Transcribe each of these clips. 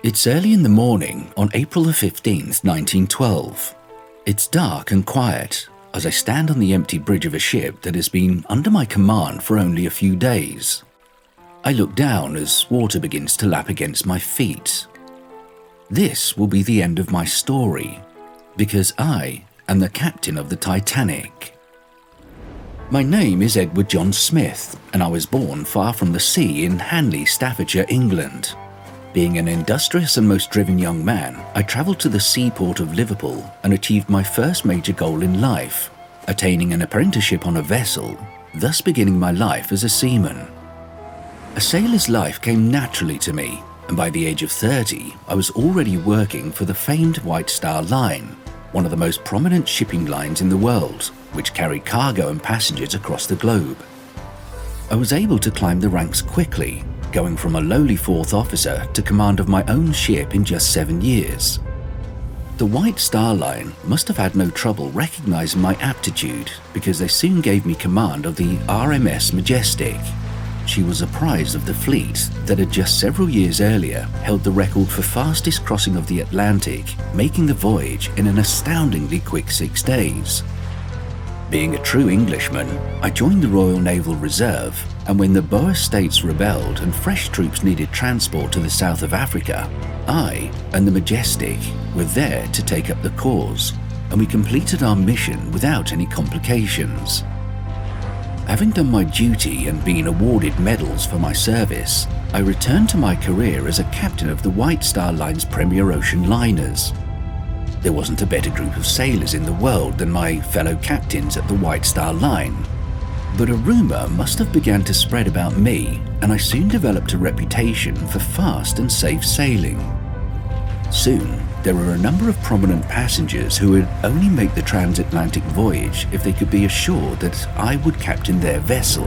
It's early in the morning on April the 15th, 1912. It's dark and quiet as I stand on the empty bridge of a ship that has been under my command for only a few days. I look down as water begins to lap against my feet. This will be the end of my story, because I am the captain of the Titanic. My name is Edward John Smith, and I was born far from the sea in Hanley, Staffordshire, England. Being an industrious and most driven young man, I travelled to the seaport of Liverpool and achieved my first major goal in life, attaining an apprenticeship on a vessel, thus beginning my life as a seaman. A sailor's life came naturally to me, and by the age of 30, I was already working for the famed White Star Line, one of the most prominent shipping lines in the world, which carried cargo and passengers across the globe. I was able to climb the ranks quickly, going from a lowly fourth officer to command of my own ship in just 7 years. The White Star Line must have had no trouble recognizing my aptitude, because they soon gave me command of the RMS Majestic. She was a prize of the fleet that had just several years earlier held the record for fastest crossing of the Atlantic, making the voyage in an astoundingly quick 6 days. Being a true Englishman, I joined the Royal Naval Reserve, and when the Boer states rebelled and fresh troops needed transport to the south of Africa, I and the Majestic were there to take up the cause, and we completed our mission without any complications. Having done my duty and been awarded medals for my service, I returned to my career as a captain of the White Star Line's premier ocean liners. There wasn't a better group of sailors in the world than my fellow captains at the White Star Line. But a rumour must have begun to spread about me, and I soon developed a reputation for fast and safe sailing. Soon, there were a number of prominent passengers who would only make the transatlantic voyage if they could be assured that I would captain their vessel.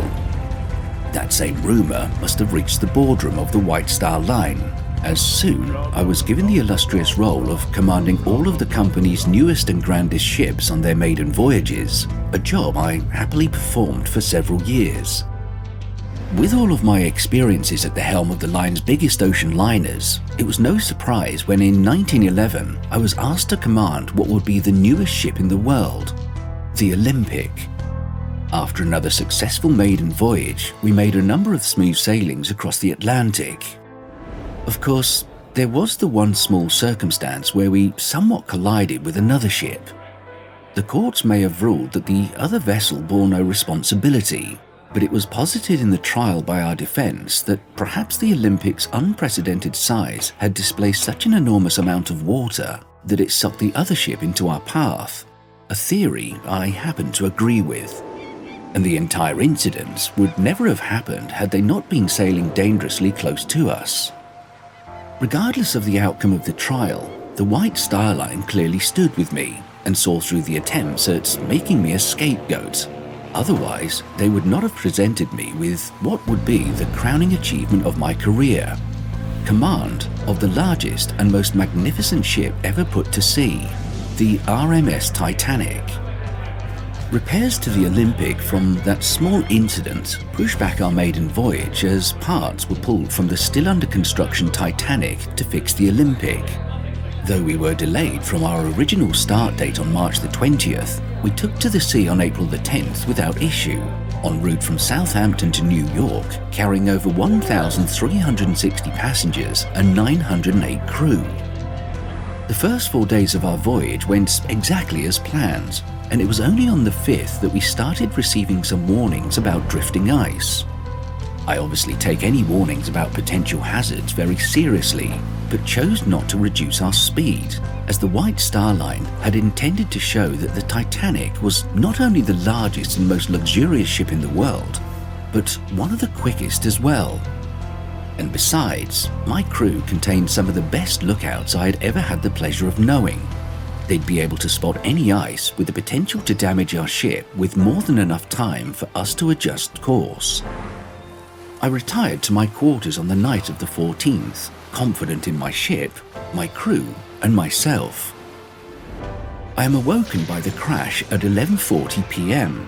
That same rumour must have reached the boardroom of the White Star Line, as soon I was given the illustrious role of commanding all of the company's newest and grandest ships on their maiden voyages, a job I happily performed for several years. With all of my experiences at the helm of the line's biggest ocean liners, it was no surprise when in 1911 I was asked to command what would be the newest ship in the world, the Olympic. After another successful maiden voyage, we made a number of smooth sailings across the Atlantic. Of course, there was the one small circumstance where we somewhat collided with another ship. The courts may have ruled that the other vessel bore no responsibility, but it was posited in the trial by our defence that perhaps the Olympic's unprecedented size had displaced such an enormous amount of water that it sucked the other ship into our path, a theory I happen to agree with. And the entire incident would never have happened had they not been sailing dangerously close to us. Regardless of the outcome of the trial, the White Star Line clearly stood with me and saw through the attempts at making me a scapegoat. Otherwise, they would not have presented me with what would be the crowning achievement of my career: command of the largest and most magnificent ship ever put to sea, the RMS Titanic. Repairs to the Olympic from that small incident pushed back our maiden voyage as parts were pulled from the still under construction Titanic to fix the Olympic. Though we were delayed from our original start date on March the 20th, we took to the sea on April the 10th without issue, en route from Southampton to New York, carrying over 1,360 passengers and 908 crew. The first 4 days of our voyage went exactly as planned, and it was only on the 5th that we started receiving some warnings about drifting ice. I obviously take any warnings about potential hazards very seriously, but chose not to reduce our speed, as the White Star Line had intended to show that the Titanic was not only the largest and most luxurious ship in the world, but one of the quickest as well. And besides, my crew contained some of the best lookouts I had ever had the pleasure of knowing. They'd be able to spot any ice with the potential to damage our ship with more than enough time for us to adjust course. I retired to my quarters on the night of the 14th, confident in my ship, my crew, and myself. I am awoken by the crash at 11:40 p.m.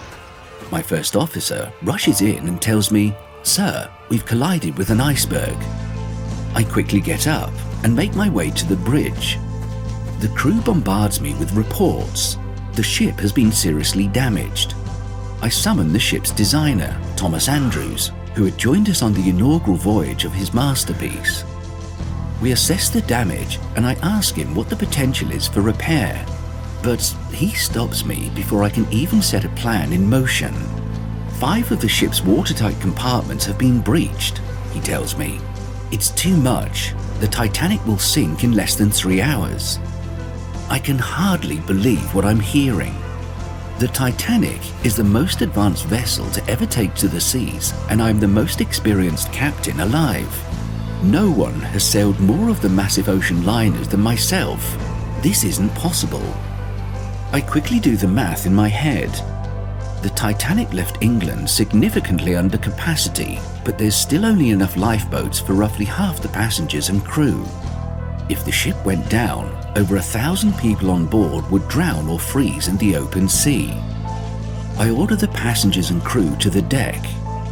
My first officer rushes in and tells me, "Sir, we've collided with an iceberg." I quickly get up and make my way to the bridge. The crew bombards me with reports. The ship has been seriously damaged. I summon the ship's designer, Thomas Andrews, who had joined us on the inaugural voyage of his masterpiece. We assess the damage and I ask him what the potential is for repair, but he stops me before I can even set a plan in motion. 5 of the ship's watertight compartments have been breached, he tells me. It's too much. The Titanic will sink in less than 3 hours. I can hardly believe what I'm hearing. The Titanic is the most advanced vessel to ever take to the seas, and I'm the most experienced captain alive. No one has sailed more of the massive ocean liners than myself. This isn't possible. I quickly do the math in my head. The Titanic left England significantly under capacity, but there's still only enough lifeboats for roughly half the passengers and crew. If the ship went down, over 1,000 people on board would drown or freeze in the open sea. I order the passengers and crew to the deck,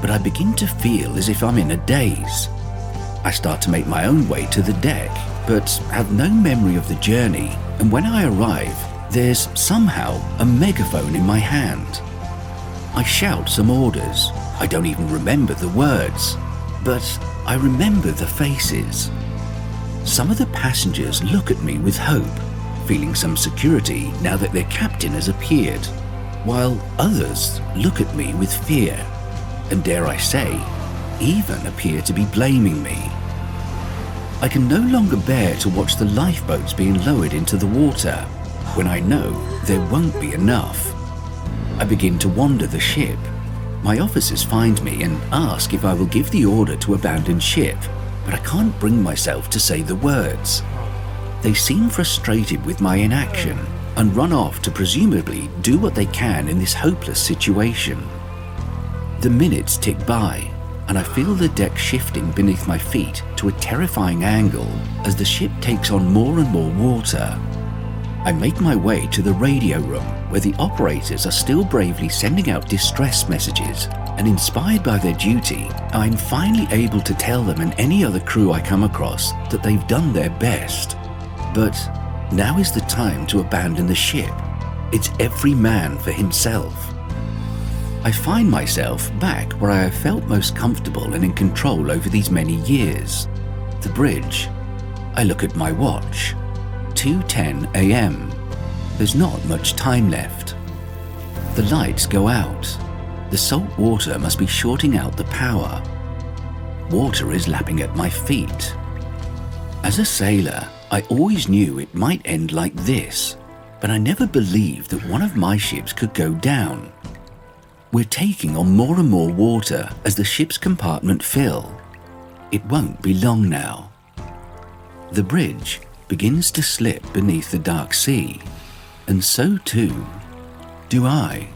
but I begin to feel as if I'm in a daze. I start to make my own way to the deck, but have no memory of the journey, and when I arrive, there's somehow a megaphone in my hand. I shout some orders. I don't even remember the words, but I remember the faces. Some of the passengers look at me with hope, feeling some security now that their captain has appeared, while others look at me with fear, and dare I say, even appear to be blaming me. I can no longer bear to watch the lifeboats being lowered into the water, when I know there won't be enough. I begin to wander the ship. My officers find me and ask if I will give the order to abandon ship, but I can't bring myself to say the words. They seem frustrated with my inaction and run off to presumably do what they can in this hopeless situation. The minutes tick by, and I feel the deck shifting beneath my feet to a terrifying angle as the ship takes on more and more water. I make my way to the radio room where the operators are still bravely sending out distress messages, and inspired by their duty, I'm finally able to tell them and any other crew I come across that they've done their best. But now is the time to abandon the ship. It's every man for himself. I find myself back where I have felt most comfortable and in control over these many years, the bridge. I look at my watch. 2:10 a.m. There's not much time left. The lights go out. The salt water must be shorting out the power. Water is lapping at my feet. As a sailor, I always knew it might end like this, but I never believed that one of my ships could go down. We're taking on more and more water as the ship's compartment fill. It won't be long now. The bridge begins to slip beneath the dark sea, and so too do I.